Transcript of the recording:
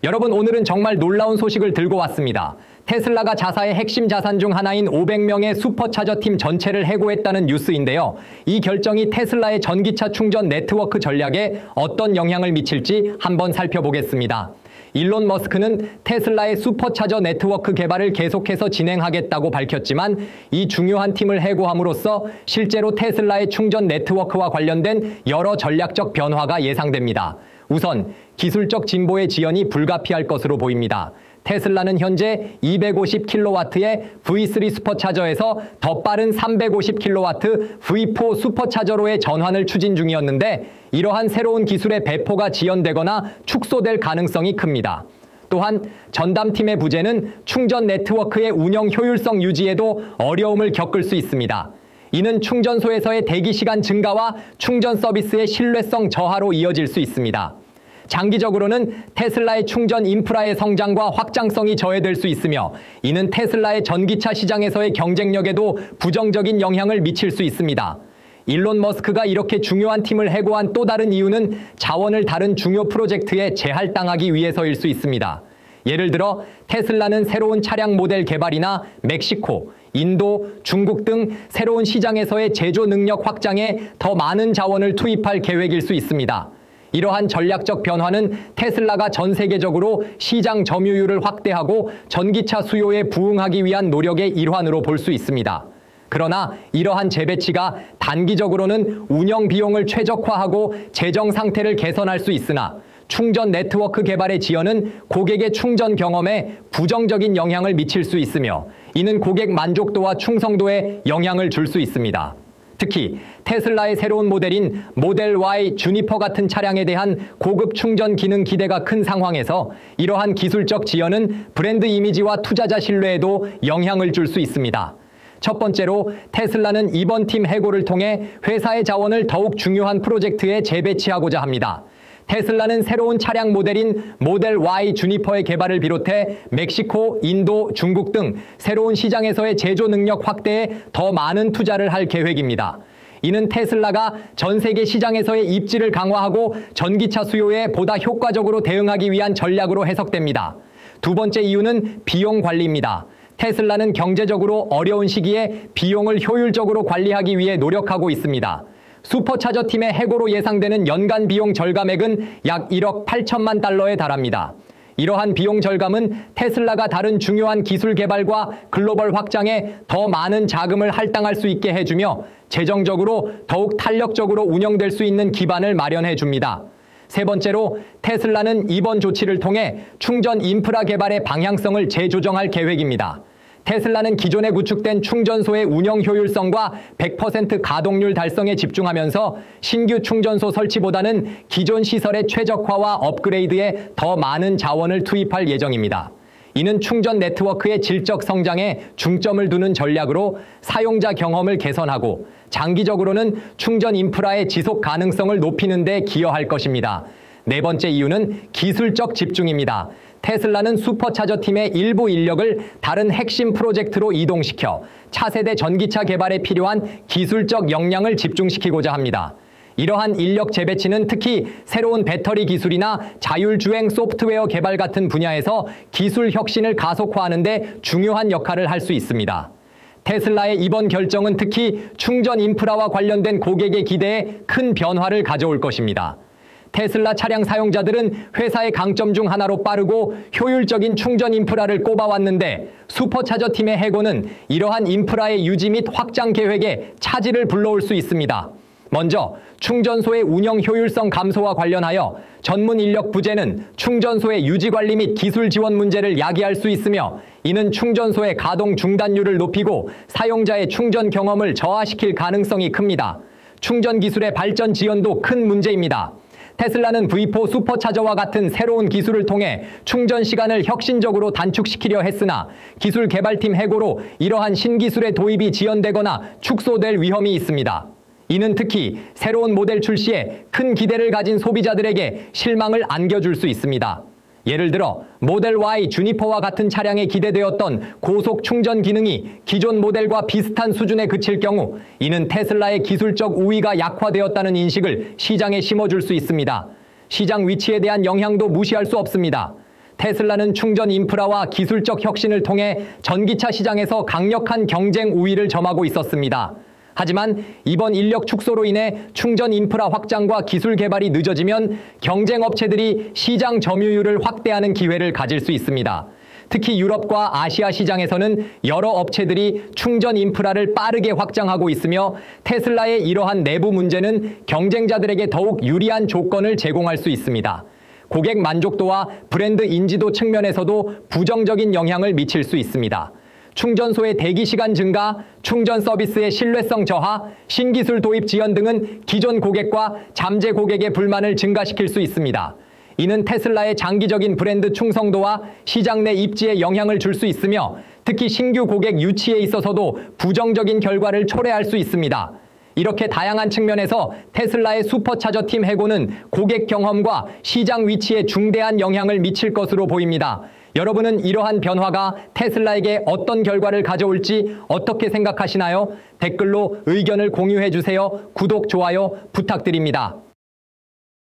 여러분, 오늘은 정말 놀라운 소식을 들고 왔습니다. 테슬라가 자사의 핵심 자산 중 하나인 500명의 슈퍼차저팀 전체를 해고했다는 뉴스인데요. 이 결정이 테슬라의 전기차 충전 네트워크 전략에 어떤 영향을 미칠지 한번 살펴보겠습니다. 일론 머스크는 테슬라의 슈퍼차저 네트워크 개발을 계속해서 진행하겠다고 밝혔지만 이 중요한 팀을 해고함으로써 실제로 테슬라의 충전 네트워크와 관련된 여러 전략적 변화가 예상됩니다. 우선 기술적 진보의 지연이 불가피할 것으로 보입니다. 테슬라는 현재 250kW의 V3 슈퍼차저에서 더 빠른 350kW V4 슈퍼차저로의 전환을 추진 중이었는데 이러한 새로운 기술의 배포가 지연되거나 축소될 가능성이 큽니다. 또한 전담팀의 부재는 충전 네트워크의 운영 효율성 유지에도 어려움을 겪을 수 있습니다. 이는 충전소에서의 대기시간 증가와 충전 서비스의 신뢰성 저하로 이어질 수 있습니다. 장기적으로는 테슬라의 충전 인프라의 성장과 확장성이 저해될 수 있으며 이는 테슬라의 전기차 시장에서의 경쟁력에도 부정적인 영향을 미칠 수 있습니다. 일론 머스크가 이렇게 중요한 팀을 해고한 또 다른 이유는 자원을 다른 중요 프로젝트에 재할당하기 위해서일 수 있습니다. 예를 들어 테슬라는 새로운 차량 모델 개발이나 멕시코, 인도, 중국 등 새로운 시장에서의 제조 능력 확장에 더 많은 자원을 투입할 계획일 수 있습니다. 이러한 전략적 변화는 테슬라가 전 세계적으로 시장 점유율을 확대하고 전기차 수요에 부응하기 위한 노력의 일환으로 볼 수 있습니다. 그러나 이러한 재배치가 단기적으로는 운영 비용을 최적화하고 재정 상태를 개선할 수 있으나 충전 네트워크 개발의 지연은 고객의 충전 경험에 부정적인 영향을 미칠 수 있으며 이는 고객 만족도와 충성도에 영향을 줄 수 있습니다. 특히 테슬라의 새로운 모델인 모델 Y 주니퍼 같은 차량에 대한 고급 충전 기능 기대가 큰 상황에서 이러한 기술적 지연은 브랜드 이미지와 투자자 신뢰에도 영향을 줄 수 있습니다. 첫 번째로 테슬라는 이번 팀 해고를 통해 회사의 자원을 더욱 중요한 프로젝트에 재배치하고자 합니다. 테슬라는 새로운 차량 모델인 모델 Y 주니퍼의 개발을 비롯해 멕시코, 인도, 중국 등 새로운 시장에서의 제조 능력 확대에 더 많은 투자를 할 계획입니다. 이는 테슬라가 전 세계 시장에서의 입지를 강화하고 전기차 수요에 보다 효과적으로 대응하기 위한 전략으로 해석됩니다. 두 번째 이유는 비용 관리입니다. 테슬라는 경제적으로 어려운 시기에 비용을 효율적으로 관리하기 위해 노력하고 있습니다. 슈퍼차저 팀의 해고로 예상되는 연간 비용 절감액은 약 1억 8천만 달러에 달합니다. 이러한 비용 절감은 테슬라가 다른 중요한 기술 개발과 글로벌 확장에 더 많은 자금을 할당할 수 있게 해주며 재정적으로 더욱 탄력적으로 운영될 수 있는 기반을 마련해 줍니다. 세 번째로 테슬라는 이번 조치를 통해 충전 인프라 개발의 방향성을 재조정할 계획입니다. 테슬라는 기존에 구축된 충전소의 운영 효율성과 100% 가동률 달성에 집중하면서 신규 충전소 설치보다는 기존 시설의 최적화와 업그레이드에 더 많은 자원을 투입할 예정입니다. 이는 충전 네트워크의 질적 성장에 중점을 두는 전략으로 사용자 경험을 개선하고 장기적으로는 충전 인프라의 지속 가능성을 높이는 데 기여할 것입니다. 네 번째 이유는 기술적 집중입니다. 테슬라는 슈퍼차저 팀의 일부 인력을 다른 핵심 프로젝트로 이동시켜 차세대 전기차 개발에 필요한 기술적 역량을 집중시키고자 합니다. 이러한 인력 재배치는 특히 새로운 배터리 기술이나 자율주행 소프트웨어 개발 같은 분야에서 기술 혁신을 가속화하는 데 중요한 역할을 할 수 있습니다. 테슬라의 이번 결정은 특히 충전 인프라와 관련된 고객의 기대에 큰 변화를 가져올 것입니다. 테슬라 차량 사용자들은 회사의 강점 중 하나로 빠르고 효율적인 충전 인프라를 꼽아왔는데 슈퍼차저 팀의 해고는 이러한 인프라의 유지 및 확장 계획에 차질을 불러올 수 있습니다. 먼저 충전소의 운영 효율성 감소와 관련하여 전문 인력 부재는 충전소의 유지 관리 및 기술 지원 문제를 야기할 수 있으며 이는 충전소의 가동 중단율을 높이고 사용자의 충전 경험을 저하시킬 가능성이 큽니다. 충전 기술의 발전 지연도 큰 문제입니다. 테슬라는 V4 슈퍼차저와 같은 새로운 기술을 통해 충전 시간을 혁신적으로 단축시키려 했으나 기술 개발팀 해고로 이러한 신기술의 도입이 지연되거나 축소될 위험이 있습니다. 이는 특히 새로운 모델 출시에 큰 기대를 가진 소비자들에게 실망을 안겨줄 수 있습니다. 예를 들어 모델 Y 주니퍼와 같은 차량에 기대되었던 고속 충전 기능이 기존 모델과 비슷한 수준에 그칠 경우 이는 테슬라의 기술적 우위가 약화되었다는 인식을 시장에 심어줄 수 있습니다. 시장 위치에 대한 영향도 무시할 수 없습니다. 테슬라는 충전 인프라와 기술적 혁신을 통해 전기차 시장에서 강력한 경쟁 우위를 점하고 있었습니다. 하지만 이번 인력 축소로 인해 충전 인프라 확장과 기술 개발이 늦어지면 경쟁 업체들이 시장 점유율을 확대하는 기회를 가질 수 있습니다. 특히 유럽과 아시아 시장에서는 여러 업체들이 충전 인프라를 빠르게 확장하고 있으며 테슬라의 이러한 내부 문제는 경쟁자들에게 더욱 유리한 조건을 제공할 수 있습니다. 고객 만족도와 브랜드 인지도 측면에서도 부정적인 영향을 미칠 수 있습니다. 충전소의 대기 시간 증가, 충전 서비스의 신뢰성 저하, 신기술 도입 지연 등은 기존 고객과 잠재 고객의 불만을 증가시킬 수 있습니다. 이는 테슬라의 장기적인 브랜드 충성도와 시장 내 입지에 영향을 줄 수 있으며 특히 신규 고객 유치에 있어서도 부정적인 결과를 초래할 수 있습니다. 이렇게 다양한 측면에서 테슬라의 슈퍼차저 팀 해고는 고객 경험과 시장 위치에 중대한 영향을 미칠 것으로 보입니다. 여러분은 이러한 변화가 테슬라에게 어떤 결과를 가져올지 어떻게 생각하시나요? 댓글로 의견을 공유해 주세요. 구독, 좋아요 부탁드립니다.